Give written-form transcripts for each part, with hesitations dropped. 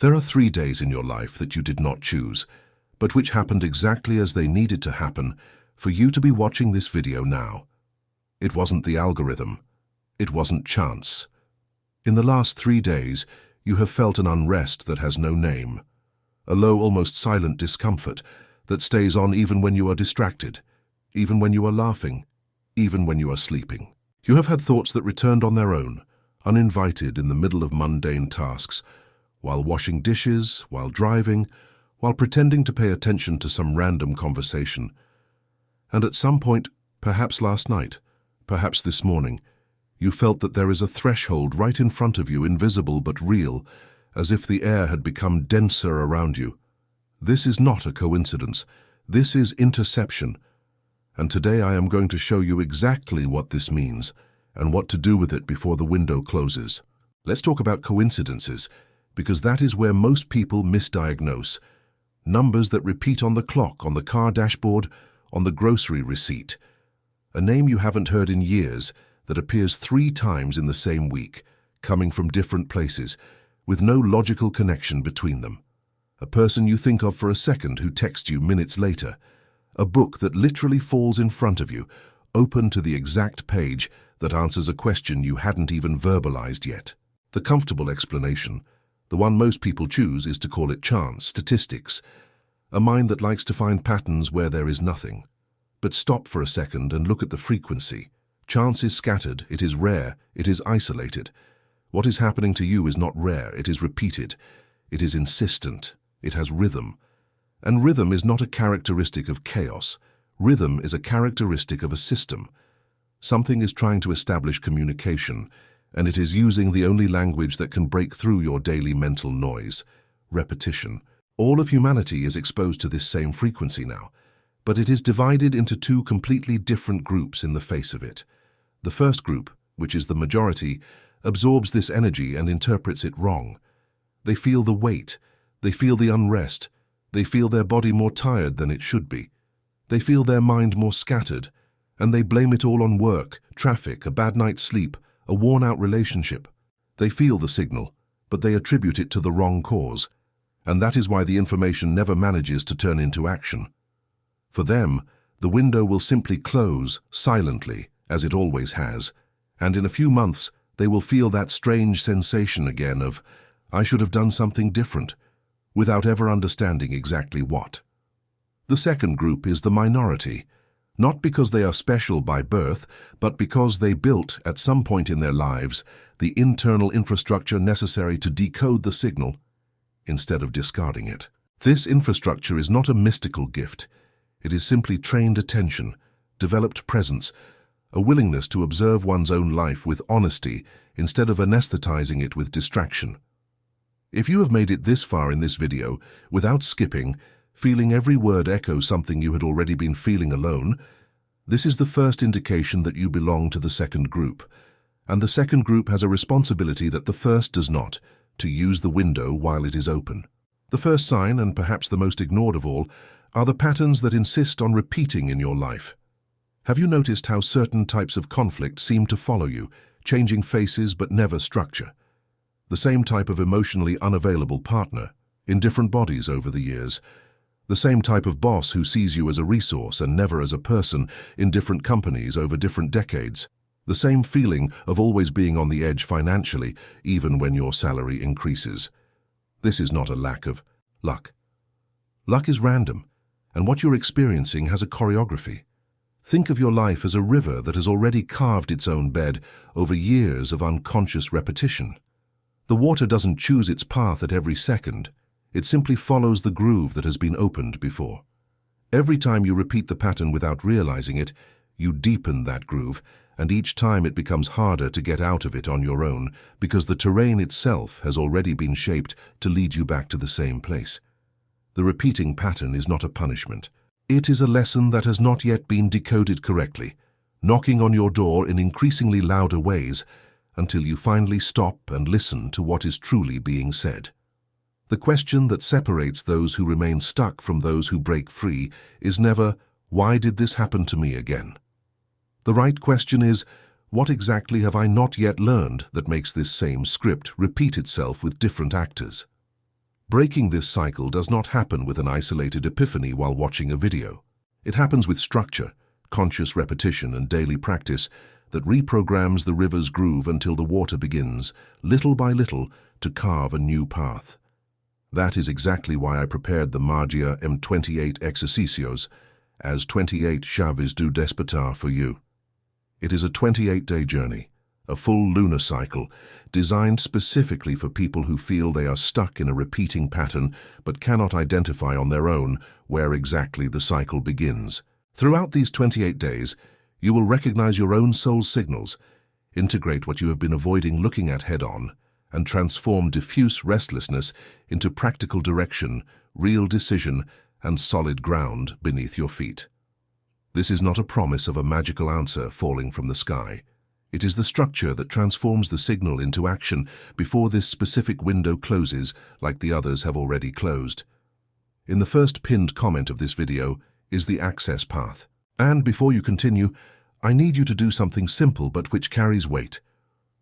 There are 3 days in your life that you did not choose, but which happened exactly as they needed to happen for you to be watching this video now. It wasn't the algorithm. It wasn't chance. In the last 3 days, you have felt an unrest that has no name, a low, almost silent discomfort that stays on even when you are distracted, even when you are laughing, even when you are sleeping. You have had thoughts that returned on their own, uninvited in the middle of mundane tasks, while washing dishes, while driving, while pretending to pay attention to some random conversation. And at some point, perhaps last night, perhaps this morning, you felt that there is a threshold right in front of you, invisible but real, as if the air had become denser around you. This is not a coincidence. This is interception. And today I am going to show you exactly what this means and what to do with it before the window closes. Let's talk about coincidences, because that is where most people misdiagnose. Numbers that repeat on the clock, on the car dashboard, on the grocery receipt. A name you haven't heard in years that appears 3 times in the same week, coming from different places, with no logical connection between them. A person you think of for a second who texts you minutes later. A book that literally falls in front of you, open to the exact page that answers a question you hadn't even verbalized yet. The comfortable explanation, the one most people choose, is to call it chance, statistics, a mind that likes to find patterns where there is nothing. But stop for a second and look at the frequency. Chance is scattered, it is rare, it is isolated. What is happening to you is not rare, it is repeated, it is insistent, it has rhythm. And rhythm is not a characteristic of chaos. Rhythm is a characteristic of a system. Something is trying to establish communication, and it is using the only language that can break through your daily mental noise: repetition. All of humanity is exposed to this same frequency now, but it is divided into 2 completely different groups in the face of it. The first group, which is the majority, absorbs this energy and interprets it wrong. They feel the weight, they feel the unrest, they feel their body more tired than it should be. They feel their mind more scattered, and they blame it all on work, traffic, a bad night's sleep, a worn-out relationship. They feel the signal, but they attribute it to the wrong cause, and that is why the information never manages to turn into action. For them, the window will simply close, silently, as it always has, and in a few months they will feel that strange sensation again of, "I should have done something different," without ever understanding exactly what. The second group is the minority, not because they are special by birth, but because they built, at some point in their lives, the internal infrastructure necessary to decode the signal, instead of discarding it. This infrastructure is not a mystical gift. It is simply trained attention, developed presence, a willingness to observe one's own life with honesty instead of anesthetizing it with distraction. If you have made it this far in this video without skipping, feeling every word echo something you had already been feeling alone, this is the first indication that you belong to the second group. And the second group has a responsibility that the first does not, to use the window while it is open. The first sign, and perhaps the most ignored of all, are the patterns that insist on repeating in your life. Have you noticed how certain types of conflict seem to follow you, changing faces but never structure? The same type of emotionally unavailable partner, in different bodies over the years. The same type of boss who sees you as a resource and never as a person, in different companies over different decades. The same feeling of always being on the edge financially, even when your salary increases. This is not a lack of luck. Luck is random, and what you're experiencing has a choreography. Think of your life as a river that has already carved its own bed over years of unconscious repetition. The water doesn't choose its path at every second. It simply follows the groove that has been opened before. Every time you repeat the pattern without realizing it, you deepen that groove, and each time it becomes harder to get out of it on your own because the terrain itself has already been shaped to lead you back to the same place. The repeating pattern is not a punishment. It is a lesson that has not yet been decoded correctly, knocking on your door in increasingly louder ways until you finally stop and listen to what is truly being said. The question that separates those who remain stuck from those who break free is never, "Why did this happen to me again?" The right question is, what exactly have I not yet learned that makes this same script repeat itself with different actors? Breaking this cycle does not happen with an isolated epiphany while watching a video. It happens with structure, conscious repetition, and daily practice that reprograms the river's groove until the water begins, little by little, to carve a new path. That is exactly why I prepared the Magia M28 Exercicios as 28 Chaves do Despertar for you. It is a 28-day journey, a full lunar cycle, designed specifically for people who feel they are stuck in a repeating pattern but cannot identify on their own where exactly the cycle begins. Throughout these 28 days, you will recognize your own soul's signals, integrate what you have been avoiding looking at head-on, and transform diffuse restlessness into practical direction, real decision, and solid ground beneath your feet. This is not a promise of a magical answer falling from the sky. It is the structure that transforms the signal into action before this specific window closes like the others have already closed. In the first pinned comment of this video is the access path. And before you continue, I need you to do something simple but which carries weight.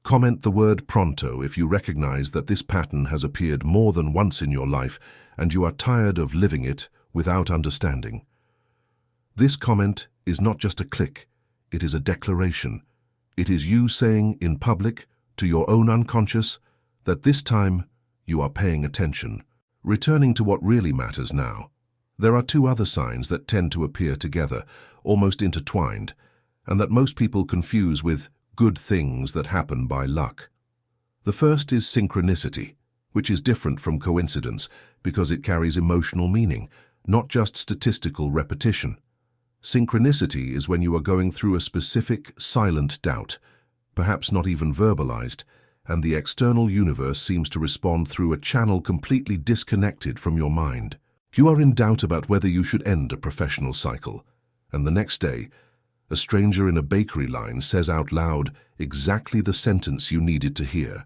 Comment the word pronto if you recognize that this pattern has appeared more than once in your life and you are tired of living it without understanding. This comment is not just a click, it is a declaration. It is you saying in public, to your own unconscious, that this time you are paying attention, returning to what really matters now. There are two other signs that tend to appear together, almost intertwined, and that most people confuse with good things that happen by luck. The first is synchronicity, which is different from coincidence because it carries emotional meaning, not just statistical repetition. Synchronicity is when you are going through a specific silent doubt, perhaps not even verbalized, and the external universe seems to respond through a channel completely disconnected from your mind. You are in doubt about whether you should end a professional cycle, and the next day, a stranger in a bakery line says out loud exactly the sentence you needed to hear.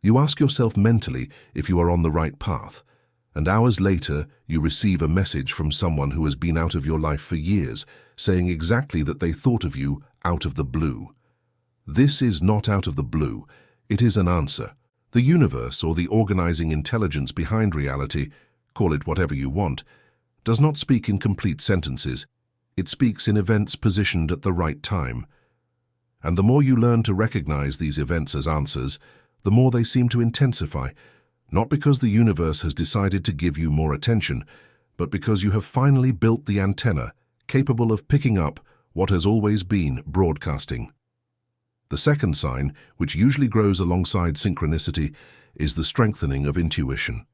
You ask yourself mentally if you are on the right path, and hours later you receive a message from someone who has been out of your life for years, saying exactly that they thought of you out of the blue. This is not out of the blue, it is an answer. The universe, or the organizing intelligence behind reality, call it whatever you want, does not speak in complete sentences. It speaks in events positioned at the right time. And the more you learn to recognize these events as answers, the more they seem to intensify, not because the universe has decided to give you more attention, but because you have finally built the antenna capable of picking up what has always been broadcasting. The second sign, which usually grows alongside synchronicity, is the strengthening of intuition.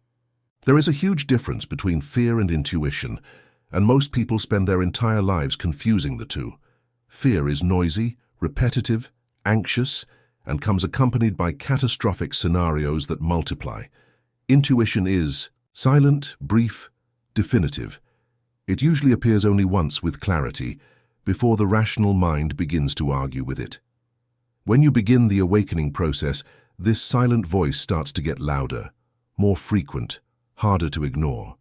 There is a huge difference between fear and intuition, and most people spend their entire lives confusing the two. Fear is noisy, repetitive, anxious, and comes accompanied by catastrophic scenarios that multiply. Intuition is silent, brief, definitive. It usually appears only once with clarity, before the rational mind begins to argue with it. When you begin the awakening process, this silent voice starts to get louder, more frequent, harder to ignore.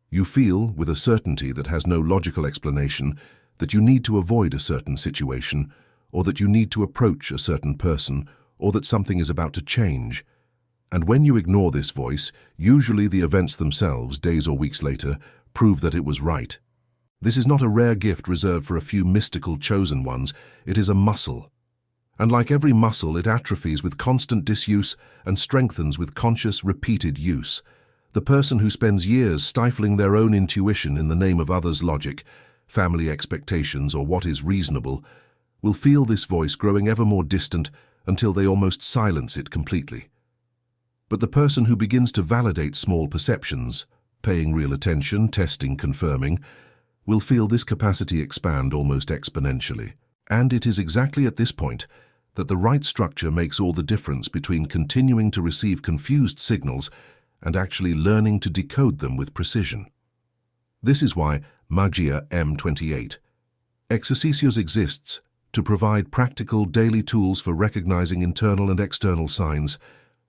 You feel, with a certainty that has no logical explanation, that you need to avoid a certain situation, or that you need to approach a certain person, or that something is about to change. And when you ignore this voice, usually the events themselves, days or weeks later, prove that it was right. This is not a rare gift reserved for a few mystical chosen ones, it is a muscle. And like every muscle, it atrophies with constant disuse and strengthens with conscious, repeated use. The person who spends years stifling their own intuition in the name of others' logic, family expectations, or what is reasonable, will feel this voice growing ever more distant until they almost silence it completely. But the person who begins to validate small perceptions, paying real attention, testing, confirming, will feel this capacity expand almost exponentially. And it is exactly at this point that the right structure makes all the difference between continuing to receive confused signals and actually learning to decode them with precision. This is why Magia M28 Exercicios exists to provide practical daily tools for recognizing internal and external signs,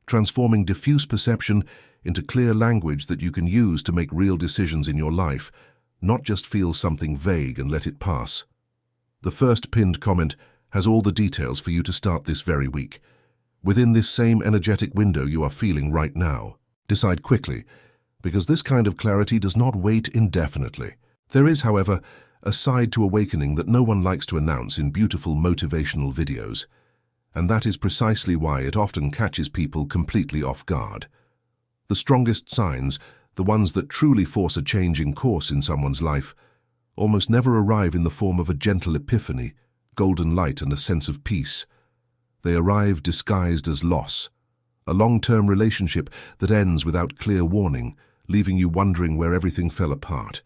transforming diffuse perception into clear language that you can use to make real decisions in your life, not just feel something vague and let it pass. The first pinned comment has all the details for you to start this very week. Within this same energetic window you are feeling right now. Decide quickly, because this kind of clarity does not wait indefinitely. There is, however, a side to awakening that no one likes to announce in beautiful motivational videos, and that is precisely why it often catches people completely off guard. The strongest signs, the ones that truly force a change in course in someone's life, almost never arrive in the form of a gentle epiphany, golden light and a sense of peace. They arrive disguised as loss, a long-term relationship that ends without clear warning, leaving you wondering where everything fell apart.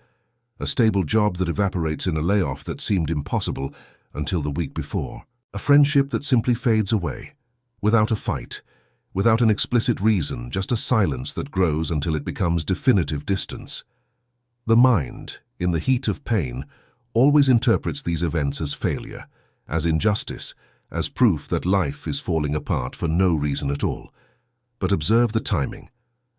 A stable job that evaporates in a layoff that seemed impossible until the week before. A friendship that simply fades away, without a fight, without an explicit reason, just a silence that grows until it becomes definitive distance. The mind, in the heat of pain, always interprets these events as failure, as injustice, as proof that life is falling apart for no reason at all. But observe the timing.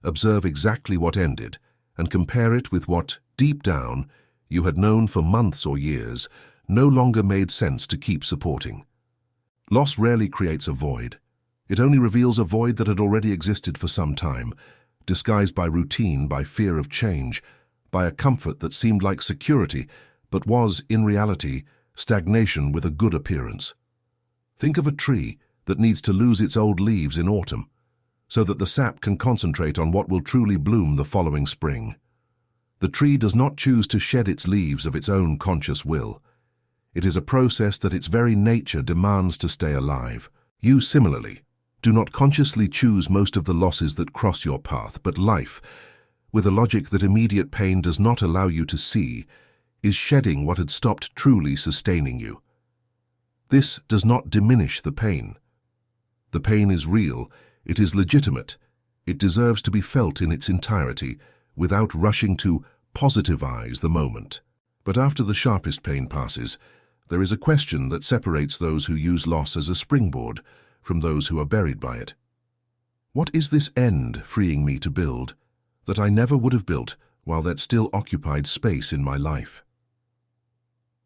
Observe exactly what ended, and compare it with what, deep down, you had known for months or years, no longer made sense to keep supporting. Loss rarely creates a void. It only reveals a void that had already existed for some time, disguised by routine, by fear of change, by a comfort that seemed like security, but was, in reality, stagnation with a good appearance. Think of a tree that needs to lose its old leaves in autumn, so that the sap can concentrate on what will truly bloom the following spring. The tree does not choose to shed its leaves of its own conscious will. It is a process that its very nature demands to stay alive. You, similarly, do not consciously choose most of the losses that cross your path, but life, with a logic that immediate pain does not allow you to see, is shedding what had stopped truly sustaining you. This does not diminish the pain. The pain is real, it is legitimate, it deserves to be felt in its entirety, without rushing to positivize the moment. But after the sharpest pain passes, there is a question that separates those who use loss as a springboard from those who are buried by it. What is this end freeing me to build that I never would have built while that still occupied space in my life?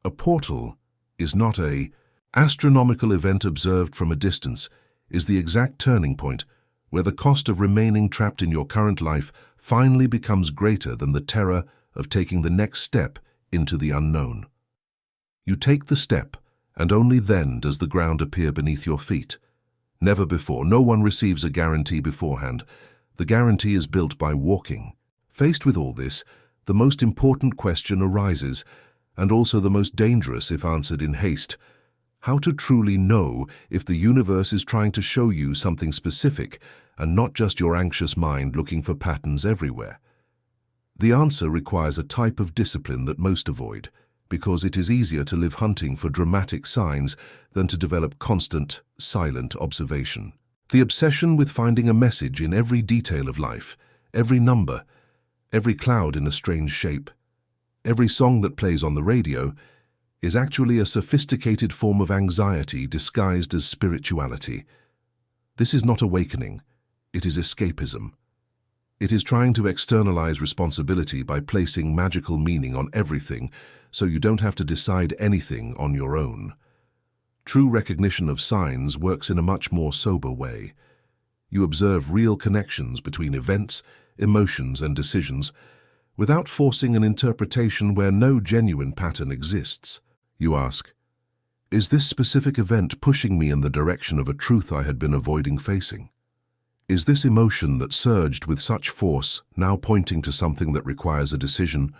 A portal is not an astronomical event observed from a distance, is the exact turning point where the cost of remaining trapped in your current life finally becomes greater than the terror of taking the next step into the unknown. You take the step, and only then does the ground appear beneath your feet. Never before. No one receives a guarantee beforehand. The guarantee is built by walking. Faced with all this, the most important question arises, and also the most dangerous if answered in haste: how to truly know if the universe is trying to show you something specific and not just your anxious mind looking for patterns everywhere. The answer requires a type of discipline that most avoid, because it is easier to live hunting for dramatic signs than to develop constant, silent observation. The obsession with finding a message in every detail of life, every number, every cloud in a strange shape, every song that plays on the radio, is actually a sophisticated form of anxiety disguised as spirituality. This is not awakening, it is escapism. It is trying to externalize responsibility by placing magical meaning on everything so you don't have to decide anything on your own. True recognition of signs works in a much more sober way. You observe real connections between events, emotions, and decisions without forcing an interpretation where no genuine pattern exists. You ask, is this specific event pushing me in the direction of a truth I had been avoiding facing? Is this emotion that surged with such force now pointing to something that requires a decision,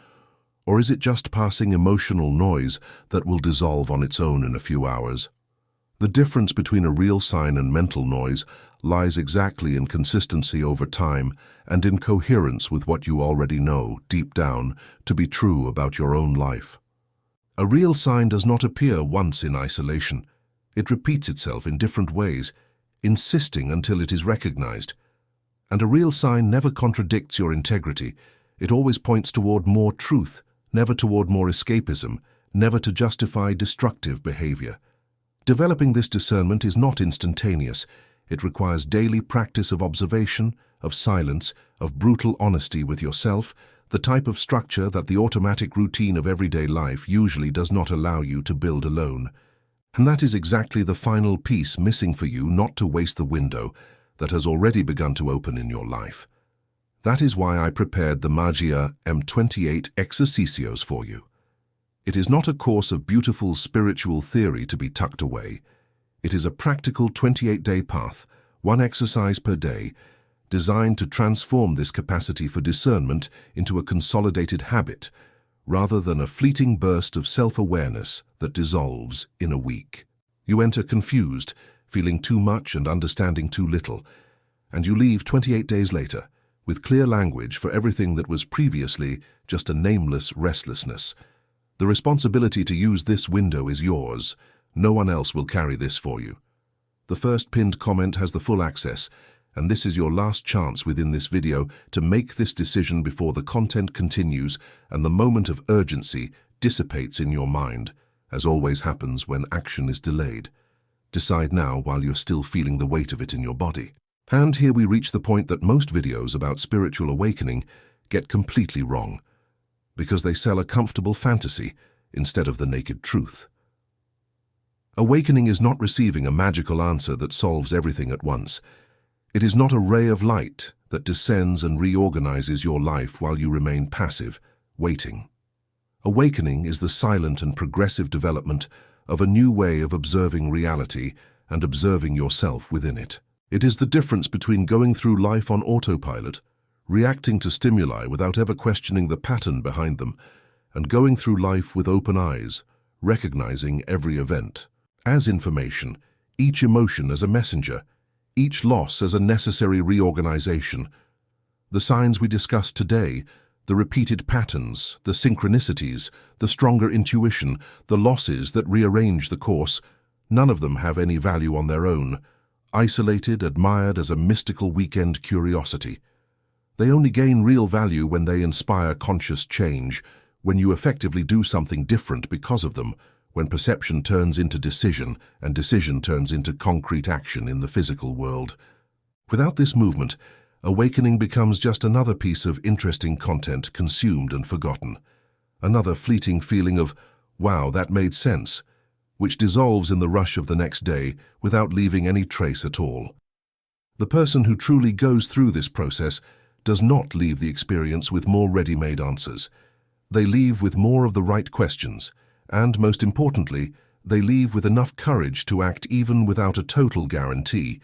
or is it just passing emotional noise that will dissolve on its own in a few hours? The difference between a real sign and mental noise lies exactly in consistency over time and in coherence with what you already know, deep down, to be true about your own life. A real sign does not appear once in isolation. It repeats itself in different ways, insisting until it is recognized. And a real sign never contradicts your integrity. It always points toward more truth, never toward more escapism, never to justify destructive behavior. Developing this discernment is not instantaneous. It requires daily practice of observation, of silence, of brutal honesty with yourself, the type of structure that the automatic routine of everyday life usually does not allow you to build alone. And that is exactly the final piece missing for you not to waste the window that has already begun to open in your life. That is why I prepared the Magia M28 Exercicios for you. It is not a course of beautiful spiritual theory to be tucked away. It is a practical 28-day path, one exercise per day, designed to transform this capacity for discernment into a consolidated habit, rather than a fleeting burst of self-awareness that dissolves in a week. You enter confused, feeling too much and understanding too little, and you leave 28 days later, with clear language for everything that was previously just a nameless restlessness. The responsibility to use this window is yours. No one else will carry this for you. The first pinned comment has the full access, and this is your last chance within this video to make this decision before the content continues and the moment of urgency dissipates in your mind, as always happens when action is delayed. Decide now while you're still feeling the weight of it in your body. And here we reach the point that most videos about spiritual awakening get completely wrong, because they sell a comfortable fantasy instead of the naked truth. Awakening is not receiving a magical answer that solves everything at once. It is not a ray of light that descends and reorganizes your life while you remain passive, waiting. Awakening is the silent and progressive development of a new way of observing reality and observing yourself within it. It is the difference between going through life on autopilot, reacting to stimuli without ever questioning the pattern behind them, and going through life with open eyes, recognizing every event as information, each emotion as a messenger, each loss as a necessary reorganization. The signs we discussed today, the repeated patterns, the synchronicities, the stronger intuition, the losses that rearrange the course, none of them have any value on their own, isolated, admired as a mystical weekend curiosity. They only gain real value when they inspire conscious change, when you effectively do something different because of them, when perception turns into decision and decision turns into concrete action in the physical world. Without this movement, awakening becomes just another piece of interesting content consumed and forgotten. Another fleeting feeling of, wow, that made sense, which dissolves in the rush of the next day without leaving any trace at all. The person who truly goes through this process does not leave the experience with more ready-made answers. They leave with more of the right questions, and most importantly, they leave with enough courage to act even without a total guarantee,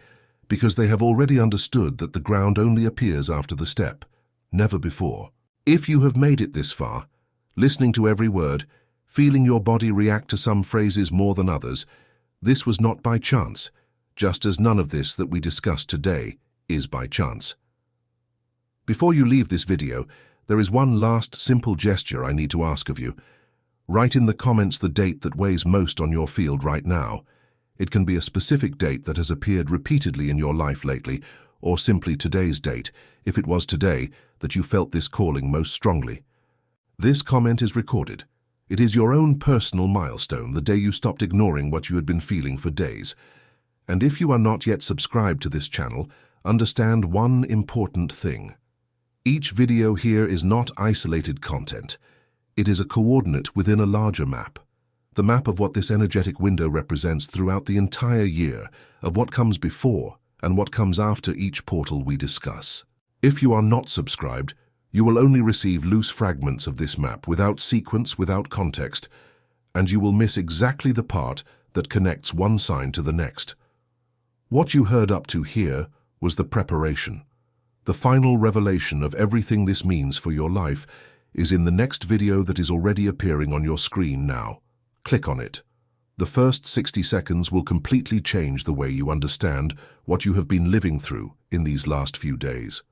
because they have already understood that the ground only appears after the step, never before. If you have made it this far, listening to every word, feeling your body react to some phrases more than others, this was not by chance, just as none of this that we discussed today is by chance. Before you leave this video, there is one last simple gesture I need to ask of you. Write in the comments the date that weighs most on your field right now. It can be a specific date that has appeared repeatedly in your life lately, or simply today's date, if it was today that you felt this calling most strongly. This comment is recorded. It is your own personal milestone, the day you stopped ignoring what you had been feeling for days. And if you are not yet subscribed to this channel, understand one important thing. Each video here is not isolated content. It is a coordinate within a larger map. The map of what this energetic window represents throughout the entire year, of what comes before and what comes after each portal we discuss. If you are not subscribed, you will only receive loose fragments of this map without sequence, without context, and you will miss exactly the part that connects one sign to the next. What you heard up to here was the preparation. The final revelation of everything this means for your life is in the next video that is already appearing on your screen now. Click on it. The first 60 seconds will completely change the way you understand what you have been living through in these last few days.